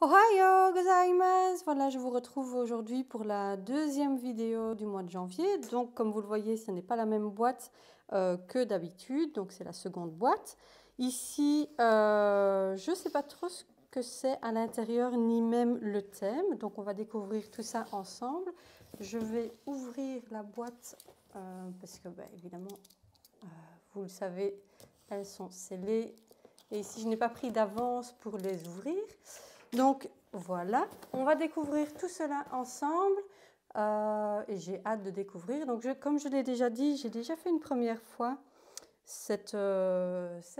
Ohayo gozaimasu! Voilà, je vous retrouve aujourd'hui pour la deuxième vidéo du mois de janvier. Donc, comme vous le voyez, ce n'est pas la même boîte que d'habitude. Donc, c'est la seconde boîte. Ici, je ne sais pas trop ce que c'est à l'intérieur, ni même le thème. Donc, on va découvrir tout ça ensemble. Je vais ouvrir la boîte parce que, évidemment, vous le savez, elles sont scellées. Et ici, je n'ai pas pris d'avance pour les ouvrir. Donc voilà, on va découvrir tout cela ensemble et j'ai hâte de découvrir. Donc comme je l'ai déjà dit, j'ai déjà fait une première fois cette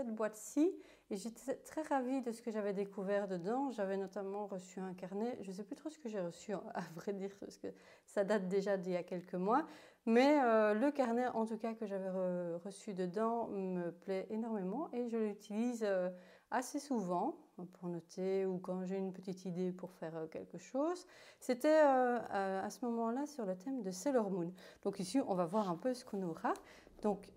boîte-ci et j'étais très ravie de ce que j'avais découvert dedans. J'avais notamment reçu un carnet, je ne sais plus trop ce que j'ai reçu à vrai dire parce que ça date déjà d'il y a quelques mois, mais le carnet en tout cas que j'avais reçu dedans me plaît énormément et je l'utilise assez souvent pour noter ou quand j'ai une petite idée pour faire quelque chose. C'était à ce moment-là sur le thème de Sailor Moon. Donc ici, on va voir un peu ce qu'on aura. Donc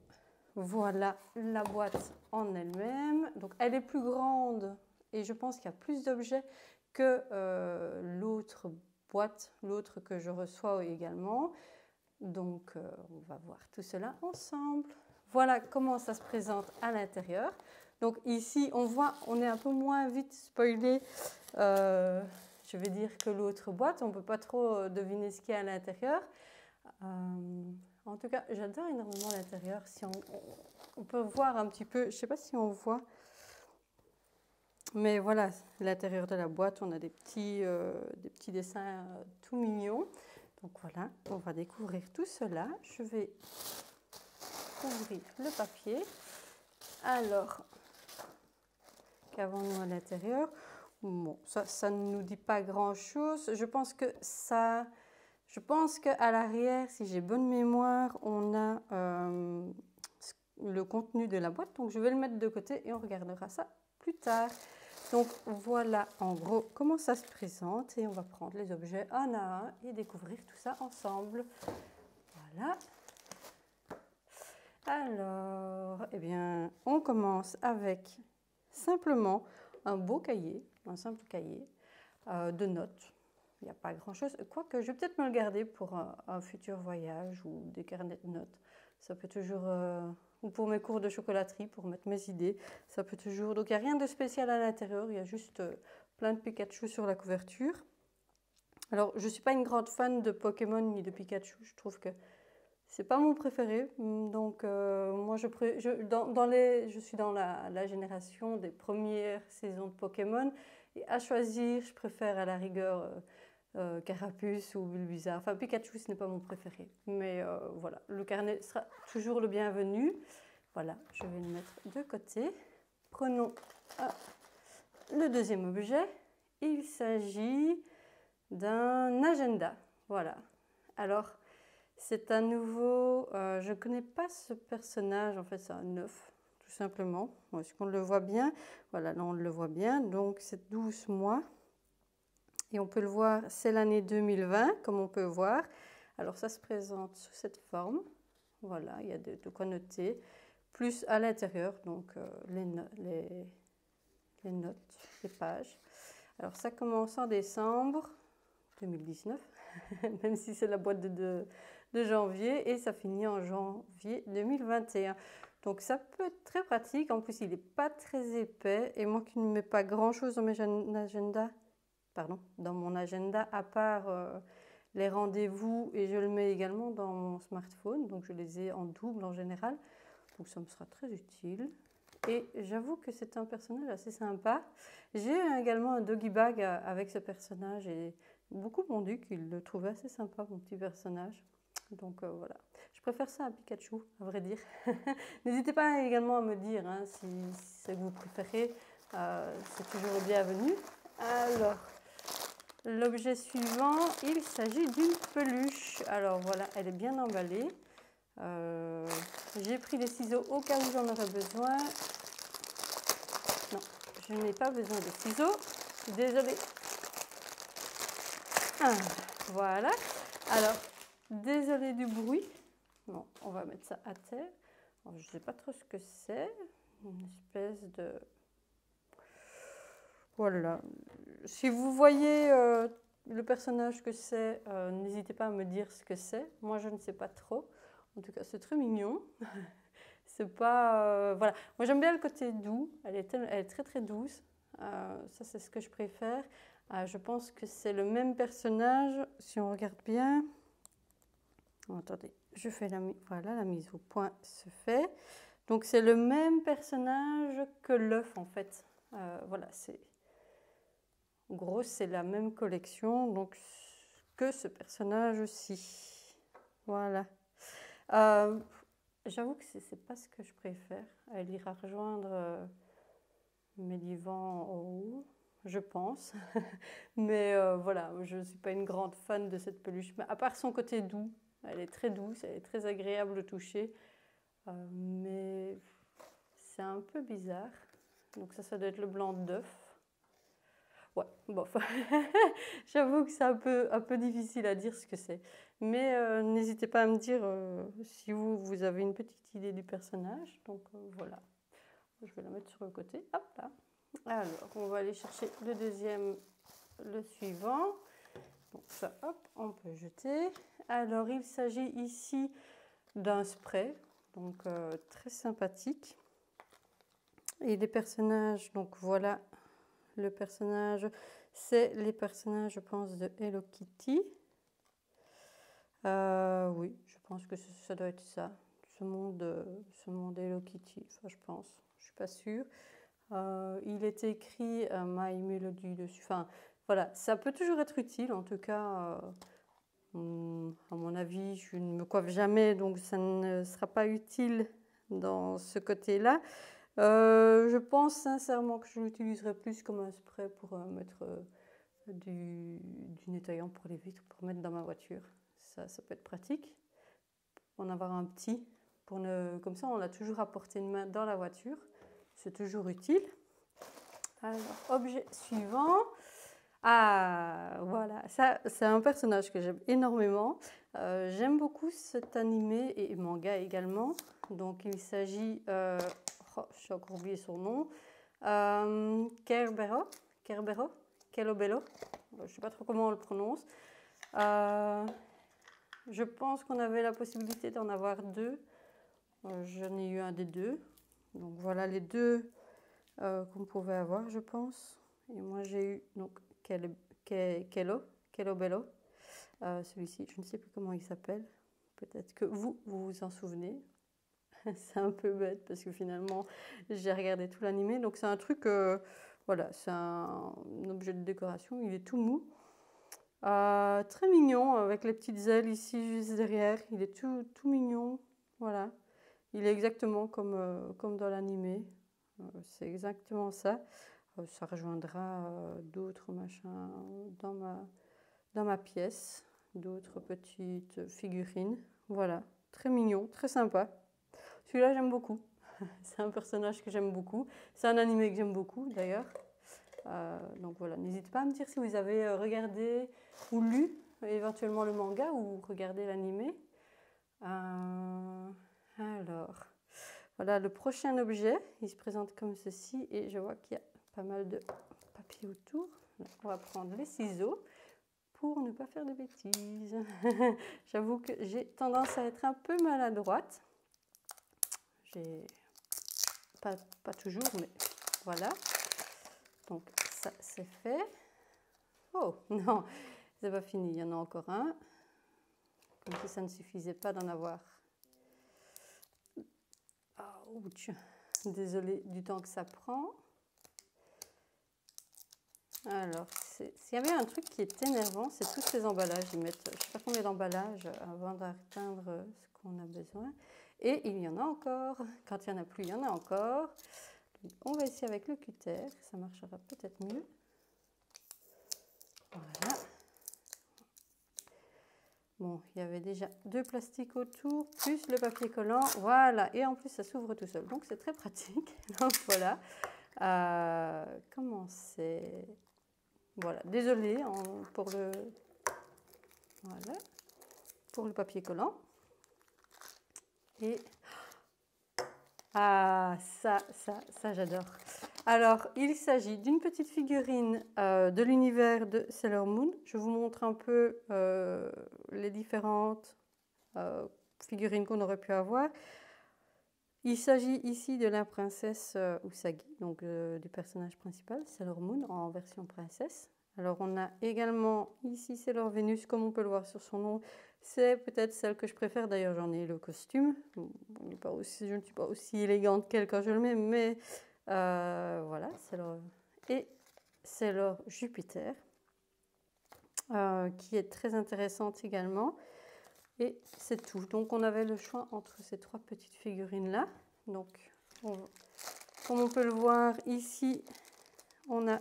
voilà la boîte en elle-même. Donc elle est plus grande et je pense qu'il y a plus d'objets que l'autre boîte, l'autre que je reçois également. Donc on va voir tout cela ensemble. Voilà comment ça se présente à l'intérieur. Donc ici, on voit, on est un peu moins vite spoilé, je vais dire, que l'autre boîte. On ne peut pas trop deviner ce qu'il y a à l'intérieur. En tout cas, j'adore énormément l'intérieur. Si on peut voir un petit peu, je ne sais pas si on voit, mais voilà, l'intérieur de la boîte, on a des petits dessins tout mignons. Donc voilà, on va découvrir tout cela. Je vais ouvrir le papier. Alors, qu'avons-nous à l'intérieur? Bon, ça ne nous dit pas grand-chose. Je pense qu'à l'arrière, si j'ai bonne mémoire, on a le contenu de la boîte. Donc, je vais le mettre de côté et on regardera ça plus tard. Donc, voilà en gros comment ça se présente. Et on va prendre les objets un à un et découvrir tout ça ensemble. Voilà. Alors, eh bien, on commence avec simplement un beau cahier, un simple cahier de notes. Il n'y a pas grand-chose. Quoique, je vais peut-être me le garder pour un futur voyage ou des carnets de notes. Ça peut toujours... ou pour mes cours de chocolaterie, pour mettre mes idées. Ça peut toujours... Donc, il n'y a rien de spécial à l'intérieur. Il y a juste plein de Pikachu sur la couverture. Alors, je ne suis pas une grande fan de Pokémon ni de Pikachu. Je trouve que c'est pas mon préféré. Donc, moi, je suis dans la génération des premières saisons de Pokémon. Et à choisir, je préfère à la rigueur Carapuce ou Bulbizarre. Enfin, Pikachu, ce n'est pas mon préféré. Mais voilà, le carnet sera toujours le bienvenu. Voilà, je vais le mettre de côté. Prenons le deuxième objet. Il s'agit d'un agenda. Voilà. Alors, c'est un nouveau... je ne connais pas ce personnage. En fait, c'est un œuf, tout simplement. Est-ce qu'on le voit bien? Voilà, là, on le voit bien. Donc, c'est 12 mois. Et on peut le voir, c'est l'année 2020, comme on peut voir. Alors, ça se présente sous cette forme. Voilà, il y a de quoi noter. Plus à l'intérieur, donc les notes, les pages. Alors, ça commence en décembre 2019, même si c'est la boîte de janvier, et ça finit en janvier 2021. Donc, ça peut être très pratique. En plus, il n'est pas très épais. Et moi qui ne mets pas grand-chose dans dans mon agenda, à part les rendez-vous, et je le mets également dans mon smartphone, donc je les ai en double en général, donc ça me sera très utile. Et j'avoue que c'est un personnage assez sympa. J'ai également un doggy bag avec ce personnage et beaucoup m'ont dit qu'ils le trouvaient assez sympa, mon petit personnage. Donc voilà, je préfère ça à Pikachu, à vrai dire. N'hésitez pas également à me dire si c'est que vous préférez, c'est toujours le bienvenu. Alors, l'objet suivant, il s'agit d'une peluche. Alors voilà, elle est bien emballée. J'ai pris des ciseaux au cas où j'en aurais besoin. Non, je n'ai pas besoin de ciseaux. Je suis désolée. Voilà. Alors, désolée du bruit. Bon, on va mettre ça à terre. Alors, je ne sais pas trop ce que c'est. Une espèce de... Voilà. si vous voyez le personnage que c'est, n'hésitez pas à me dire ce que c'est. Moi, je ne sais pas trop. En tout cas, c'est très mignon. C'est pas... voilà. Moi, j'aime bien le côté doux. Elle est très, très douce. Ça, c'est ce que je préfère. Je pense que c'est le même personnage. Si on regarde bien... Oh, attendez, je fais voilà, la mise au point se fait. Donc, c'est le même personnage que l'œuf, en fait. Voilà, c'est... En gros, c'est la même collection donc, que ce personnage-ci. Voilà. J'avoue que c'est pas ce que je préfère. Elle ira rejoindre Medivh en haut, je pense. Mais voilà, je ne suis pas une grande fan de cette peluche. Mais à part son côté doux, elle est très douce, elle est très agréable au toucher. Mais c'est un peu bizarre. Donc ça doit être le blanc d'œuf. Ouais, bof. J'avoue que c'est un peu difficile à dire ce que c'est. Mais n'hésitez pas à me dire si vous avez une petite idée du personnage. Donc voilà, je vais la mettre sur le côté. Hop là. Alors, on va aller chercher le suivant. Donc ça, hop, on peut jeter. Alors, il s'agit ici d'un spray, donc très sympathique. Et les personnages, donc voilà. Le personnage, c'est les personnages, je pense, de Hello Kitty. Oui, je pense que ça doit être ça. Ce monde Hello Kitty, enfin, je pense. Je ne suis pas sûre. Il est écrit My Melody dessus. Enfin, voilà, ça peut toujours être utile. En tout cas, à mon avis, je ne me coiffe jamais, donc ça ne sera pas utile dans ce côté-là. Je pense sincèrement que je l'utiliserai plus comme un spray pour mettre du nettoyant pour les vitres, pour mettre dans ma voiture. Ça peut être pratique. Pour en avoir un petit. Comme ça, on a toujours à portée de main dans la voiture. C'est toujours utile. Alors, objet suivant. Ah, voilà. Ça, c'est un personnage que j'aime énormément. J'aime beaucoup cet animé et manga également. Donc, il s'agit... j'ai encore oublié son nom. Kerbero. Kelobello. Je ne sais pas trop comment on le prononce. Je pense qu'on avait la possibilité d'en avoir deux. J'en ai eu un des deux. Donc voilà les deux qu'on pouvait avoir, je pense. Et moi j'ai eu donc Kelobello. Celui-ci, je ne sais plus comment il s'appelle. Peut-être que vous en souvenez. C'est un peu bête parce que finalement j'ai regardé tout l'animé. Donc c'est un truc, voilà, c'est un objet de décoration. Il est tout mou. Très mignon avec les petites ailes ici juste derrière. Il est tout mignon. Voilà. Il est exactement comme dans l'animé. C'est exactement ça. Ça rejoindra d'autres machins dans ma pièce. D'autres petites figurines. Voilà. Très mignon, très sympa. Celui-là, j'aime beaucoup. C'est un personnage que j'aime beaucoup. C'est un animé que j'aime beaucoup, d'ailleurs. Donc voilà, n'hésitez pas à me dire si vous avez regardé ou lu éventuellement le manga ou regardé l'animé. Alors, voilà le prochain objet. Il se présente comme ceci et je vois qu'il y a pas mal de papier autour. On va prendre les ciseaux pour ne pas faire de bêtises. J'avoue que j'ai tendance à être un peu maladroite. Pas toujours, mais voilà. Donc ça c'est fait. Oh non, c'est pas fini, il y en a encore un. Comme si ça ne suffisait pas d'en avoir. Ouch. Désolée du temps que ça prend. Alors, s'il y avait un truc qui est énervant, c'est tous ces emballages. Ils mettent, je ne sais pas combien d'emballages avant d'atteindre ce qu'on a besoin. Et il y en a encore. Quand il n'y en a plus, il y en a encore. Donc, on va essayer avec le cutter. Ça marchera peut-être mieux. Voilà. Bon, il y avait déjà deux plastiques autour, plus le papier collant. Voilà. Et en plus, ça s'ouvre tout seul. Donc, c'est très pratique. Donc, voilà. Comment c'est... Voilà. Désolée pour le... Voilà. Pour le papier collant. Et... Ah, ça j'adore. Alors, il s'agit d'une petite figurine de l'univers de Sailor Moon. Je vous montre un peu les différentes figurines qu'on aurait pu avoir. Il s'agit ici de la princesse Usagi, donc du personnage principal, Sailor Moon, en version princesse. Alors, on a également ici Sailor Venus, comme on peut le voir sur son nom. C'est peut-être celle que je préfère, d'ailleurs j'en ai le costume. Bon, je ne suis pas aussi élégante qu'elle quand je le mets, mais voilà, et Sailor Jupiter, qui est très intéressante également. Et c'est tout. Donc on avait le choix entre ces trois petites figurines-là. Donc, comme on peut le voir ici, on a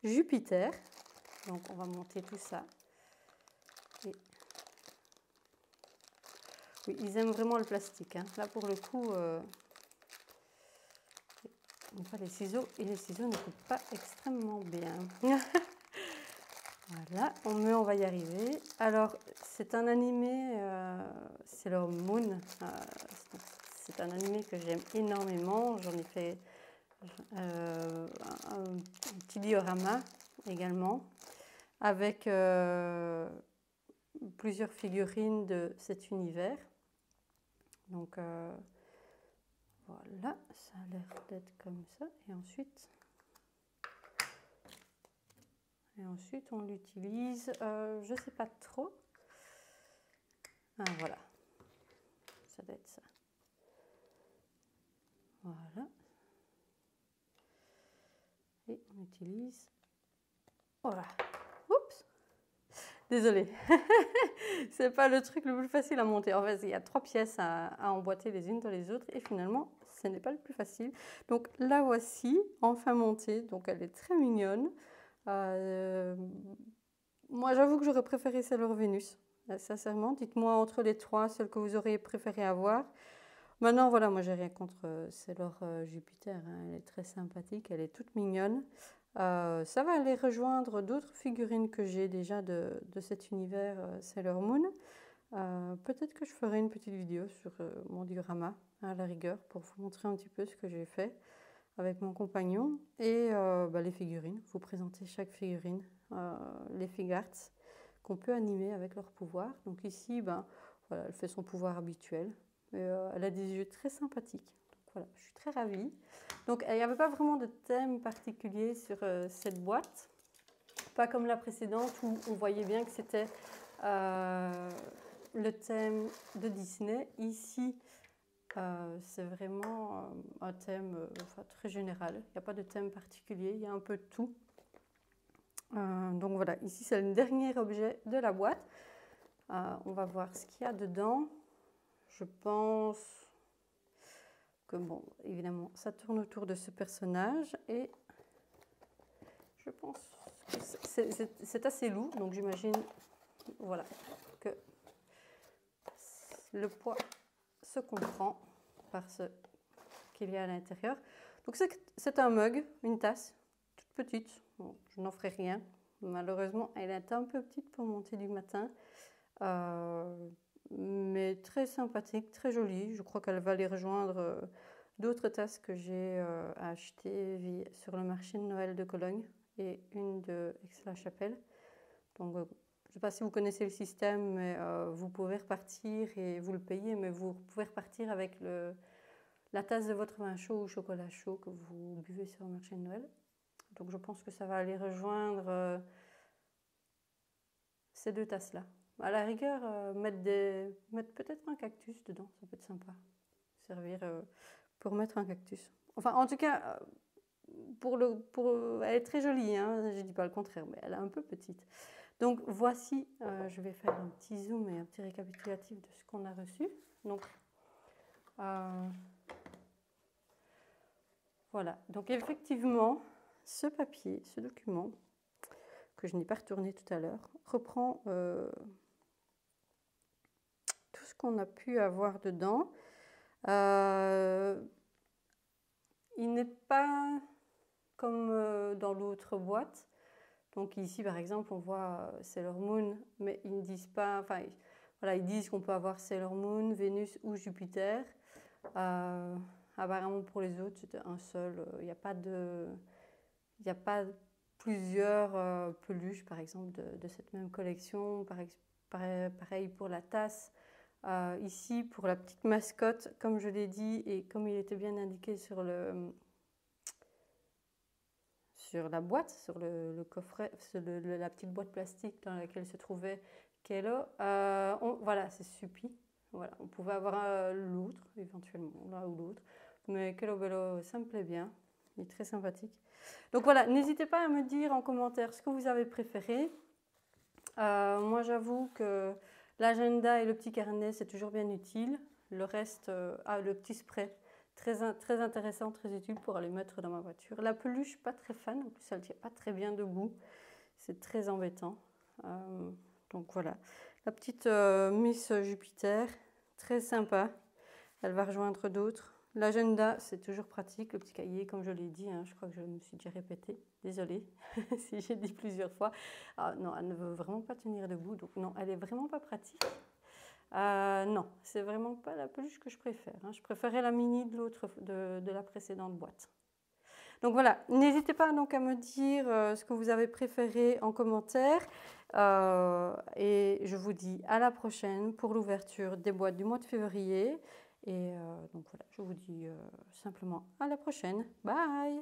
Jupiter. Donc on va monter tout ça. Et oui, ils aiment vraiment le plastique, hein. Là pour le coup, on pas les ciseaux et les ciseaux ne coupent pas extrêmement bien. Voilà, on va y arriver. Alors, c'est un animé, Sailor Moon. C'est un animé que j'aime énormément. J'en ai fait un petit diorama également, avec plusieurs figurines de cet univers. Donc, voilà, ça a l'air d'être comme ça. Et ensuite, on l'utilise, je ne sais pas trop. Ah, voilà, ça doit être ça. Voilà. Et on utilise. Voilà. Oups. Désolée. C'est pas le truc le plus facile à monter. En fait, il y a 3 pièces à emboîter les unes dans les autres. Et finalement, ce n'est pas le plus facile. Donc, la voici, enfin montée. Donc, elle est très mignonne. Moi, j'avoue que j'aurais préféré Sailor Venus. Sincèrement, dites-moi entre les 3, celle que vous auriez préféré avoir. Maintenant, voilà, moi, j'ai rien contre Sailor Jupiter, hein. Elle est très sympathique, elle est toute mignonne. Ça va aller rejoindre d'autres figurines que j'ai déjà de cet univers Sailor Moon. Peut-être que je ferai une petite vidéo sur mon diorama, à la rigueur, pour vous montrer un petit peu ce que j'ai fait avec mon compagnon. Et les figurines, vous présenter chaque figurine, les figarts qu'on peut animer avec leur pouvoir. Donc ici, voilà, elle fait son pouvoir habituel. Elle a des yeux très sympathiques. Donc voilà, je suis très ravie. Donc il n'y avait pas vraiment de thème particulier sur cette boîte. Pas comme la précédente où on voyait bien que c'était le thème de Disney. Ici, c'est vraiment un thème très général. Il n'y a pas de thème particulier, il y a un peu de tout. Donc voilà, ici c'est le dernier objet de la boîte. On va voir ce qu'il y a dedans. Je pense que, bon, évidemment, ça tourne autour de ce personnage et je pense que c'est assez lourd, donc j'imagine, voilà, que le poids se comprend par ce qu'il y a à l'intérieur. Donc c'est un mug, une tasse, toute petite. Bon, je n'en ferai rien. Malheureusement, elle est un peu petite pour mon thé du matin. Mais très sympathique, très jolie. Je crois qu'elle va aller rejoindre d'autres tasses que j'ai achetées sur le marché de Noël de Cologne et une de Aix-la-Chapelle. Donc, je ne sais pas si vous connaissez le système, mais vous pouvez repartir et vous le payez, mais vous pouvez repartir avec la tasse de votre vin chaud ou chocolat chaud que vous buvez sur le marché de Noël. Donc, je pense que ça va aller rejoindre ces deux tasses-là. À la rigueur, mettre peut-être un cactus dedans, ça peut être sympa. Servir pour mettre un cactus. Enfin, en tout cas, elle est très jolie, hein, je ne dis pas le contraire, mais elle est un peu petite. Donc voici, je vais faire un petit zoom et un petit récapitulatif de ce qu'on a reçu. Donc, voilà. Donc effectivement, ce papier, ce document, que je n'ai pas retourné tout à l'heure, reprend tout ce qu'on a pu avoir dedans. Il n'est pas comme dans l'autre boîte. Donc ici, par exemple, on voit Sailor Moon, mais ils ne disent pas... Enfin, voilà, ils disent qu'on peut avoir Sailor Moon, Vénus ou Jupiter. Apparemment pour les autres c'était un seul. Il n'y a pas plusieurs peluches par exemple de cette même collection. Pareil pour la tasse. Ici pour la petite mascotte, comme je l'ai dit et comme il était bien indiqué sur la boîte, sur le coffret, sur la petite boîte plastique dans laquelle se trouvait Kelo. Voilà, c'est Supi. Voilà, on pouvait avoir l'autre, éventuellement, l'un ou l'autre. Mais Kelo Bello, ça me plaît bien. Il est très sympathique. Donc voilà, n'hésitez pas à me dire en commentaire ce que vous avez préféré. Moi, j'avoue que l'agenda et le petit carnet, c'est toujours bien utile. Le reste, le petit spray, très intéressant, très utile pour aller mettre dans ma voiture. La peluche, pas très fan, en plus elle ne tient pas très bien debout. C'est très embêtant. Donc voilà, la petite Miss Jupiter, très sympa. Elle va rejoindre d'autres. L'agenda, c'est toujours pratique, le petit cahier, comme je l'ai dit, hein, je crois que je me suis déjà répétée. Désolée si j'ai dit plusieurs fois. Ah, non, elle ne veut vraiment pas tenir debout, donc non, elle est vraiment pas pratique. Non, c'est vraiment pas la peluche que je préfère. Hein. Je préférais la mini de la précédente boîte. Donc voilà, n'hésitez pas donc à me dire ce que vous avez préféré en commentaire. Et je vous dis à la prochaine pour l'ouverture des boîtes du mois de février. Et donc voilà, je vous dis simplement à la prochaine. Bye!